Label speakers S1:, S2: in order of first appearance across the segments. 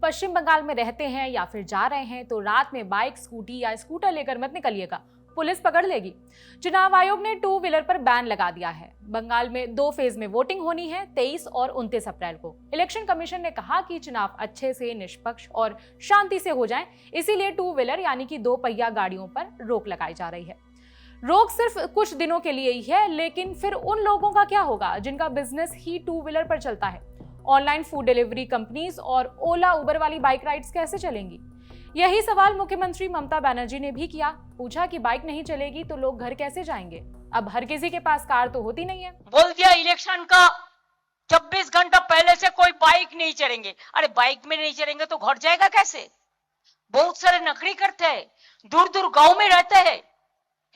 S1: पश्चिम बंगाल में रहते हैं या फिर जा रहे हैं तो रात में बाइक, स्कूटी या स्कूटर लेकर मत निकलिएगा, पुलिस पकड़ लेगी। चुनाव आयोग ने 2 व्हीलर पर बैन लगा दिया है। बंगाल में 2 फेज में वोटिंग होनी है, 23 और 29 अप्रैल को। इलेक्शन कमीशन ने कहा कि चुनाव अच्छे से, निष्पक्ष और शांति से हो जाएं, इसीलिए 2 व्हीलर यानी कि 2 पहिया गाड़ियों पर रोक लगाई जा रही है। रोक सिर्फ कुछ दिनों के लिए ही है, लेकिन फिर उन लोगों का क्या होगा जिनका बिजनेस ही 2 व्हीलर पर चलता है? ऑनलाइन फूड डिलीवरी कंपनीज और ओला उबर वाली बाइक राइड्स कैसे चलेंगी? यही सवाल मुख्यमंत्री ममता बनर्जी ने भी किया। पूछा कि बाइक नहीं चलेगी तो लोग घर कैसे जाएंगे? अब हर किसी के पास कार तो होती नहीं है।
S2: बोल दिया इलेक्शन का 24 घंटा पहले से कोई बाइक नहीं चलेंगे। अरे बाइक में नहीं चलेंगे तो घर जाएगा कैसे? बहुत सारे नौकरी करते हैं, दूर दूर गांव में रहते हैं।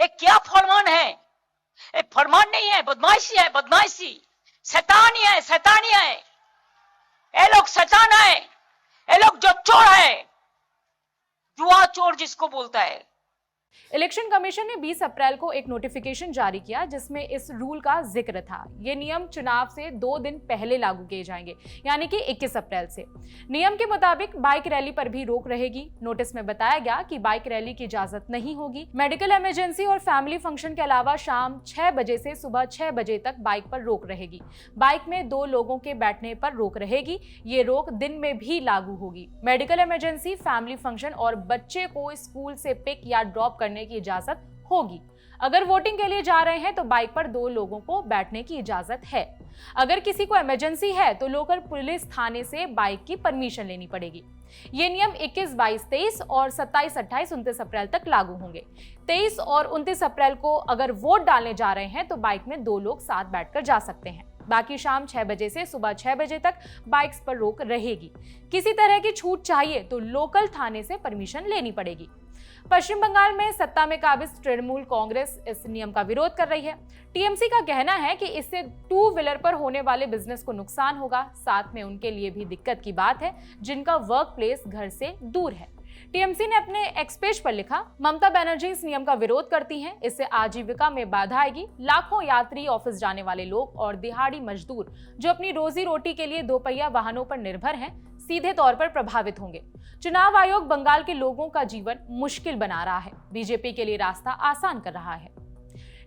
S2: ये क्या फरमान है? ये फरमान नहीं है, बदमाशी है, बदमाशी। शैतानी है, शैतानी है। ये लोग शैतान है, ये लोग जो चोर है, जुआ चोर जिसको बोलता है।
S1: इलेक्शन कमीशन ने 20 अप्रैल को एक नोटिफिकेशन जारी किया जिसमें इस रूल का जिक्र था। ये नियम चुनाव से 2 दिन पहले लागू किए जाएंगे, यानी कि 21 अप्रैल से। नियम के मुताबिक बाइक रैली पर भी रोक रहेगी। नोटिस में बताया गया कि बाइक रैली की इजाजत नहीं होगी। मेडिकल इमरजेंसी और फैमिली फंक्शन के अलावा शाम 6 बजे से सुबह 6 बजे तक बाइक पर रोक रहेगी। बाइक में 2 लोगों के बैठने पर रोक रहेगी। ये रोक दिन में भी लागू होगी। मेडिकल इमरजेंसी, फैमिली फंक्शन और बच्चे को स्कूल से पिक या ड्रॉप करने की इजाजत होगी। अगर वोटिंग के लिए जा रहे हैं तो बाइक पर 2 लोगों को बैठने की इजाजत है। अगर किसी को इमरजेंसी है तो लोकल पुलिस थाने से बाइक की परमिशन लेनी पड़ेगी। ये नियम 21, 22, 23 और 27, 28, 29 अप्रैल तक लागू होंगे। 23 और 29 अप्रैल को अगर वोट डालने जा रहे हैं तो बाइक में 2 लोग साथ बैठकर जा सकते हैं। बाकी शाम 6 बजे से सुबह 6 बजे तक बाइक्स पर रोक रहेगी। किसी तरह की छूट चाहिए तो लोकल थाने से परमिशन लेनी पड़ेगी। पश्चिम बंगाल में सत्ता में काबिज तृणमूल कांग्रेस इस नियम का विरोध कर रही है। टीएमसी का कहना है कि इससे 2 व्हीलर पर होने वाले बिजनेस को नुकसान होगा। साथ में उनके लिए भी दिक्कत की बात है जिनका वर्क प्लेस घर से दूर है। टीएमसी ने अपने एक्स पेज पर लिखा, ममता बनर्जी इस नियम का विरोध करती हैं। इससे आजीविका में बाधा आएगी। लाखों यात्री, ऑफिस जाने वाले लोग और दिहाड़ी मजदूर जो अपनी रोजी रोटी के लिए 2 पहिया वाहनों पर निर्भर हैं, सीधे तौर पर प्रभावित होंगे। चुनाव आयोग बंगाल के लोगों का जीवन मुश्किल बना रहा है, बीजेपी के लिए रास्ता आसान कर रहा है।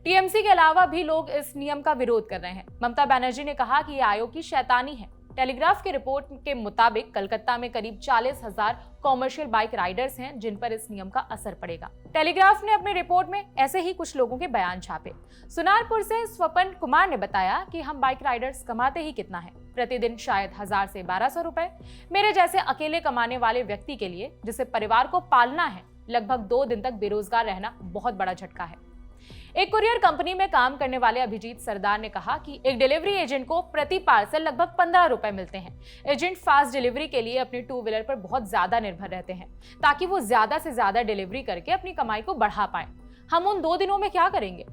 S1: टीएमसी के अलावा भी लोग इस नियम का विरोध कर रहे हैं। ममता बनर्जी ने कहा कि यह आयोग की शैतानी है। टेलीग्राफ की रिपोर्ट के मुताबिक कलकत्ता में करीब 40,000 कॉमर्शियल बाइक राइडर्स हैं जिन पर इस नियम का असर पड़ेगा। टेलीग्राफ ने अपनी रिपोर्ट में ऐसे ही कुछ लोगों के बयान छापे। सुनारपुर से स्वपन कुमार ने बताया कि हम बाइक राइडर्स कमाते ही कितना है, प्रतिदिन शायद 1000 से 1200 रुपए। मेरे जैसे अकेले कमाने वाले व्यक्ति के लिए, जिसे परिवार को पालना है, लगभग 2 दिन तक बेरोजगार रहना बहुत बड़ा झटका है। एक कुरियर कंपनी में काम करने वाले अभिजीत सरदार ने कहा कि एक डिलीवरी एजेंट को प्रति पार्सल लगभग 15 रुपए मिलते हैं। एजेंट फास्ट डिलीवरी के लिए अपने 2 व्हीलर पर बहुत ज्यादा निर्भर रहते हैं ताकि वो ज्यादा से ज्यादा डिलीवरी करके अपनी कमाई को बढ़ा पाएं। हम उन 2 दिनों में क्या करेंगे?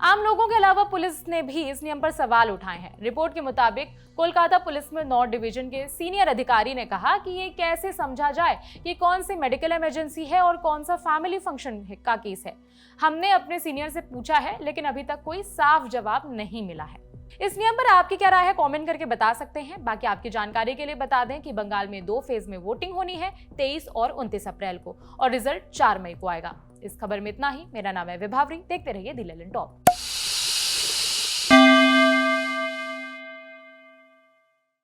S1: आम लोगों के अलावा पुलिस ने भी इस नियम पर सवाल उठाए हैं। रिपोर्ट के मुताबिक कोलकाता पुलिस में नॉर्थ डिवीजन के सीनियर अधिकारी ने कहा कि ये कैसे समझा जाए कि कौन सी मेडिकल इमरजेंसी है और कौन सा फैमिली फंक्शन का केस है। हमने अपने सीनियर से पूछा है लेकिन अभी तक कोई साफ जवाब नहीं मिला है। इस नियम पर आपकी क्या राय है, कमेंट करके बता सकते हैं। बाकी आपकी जानकारी के लिए बता दें कि बंगाल में 2 फेज में वोटिंग होनी है, 23 और 29 अप्रैल को, और रिजल्ट 4 मई को आएगा। इस खबर में इतना ही। मेरा नाम है विभावरी। देखते रहिए दी लेलन टॉप।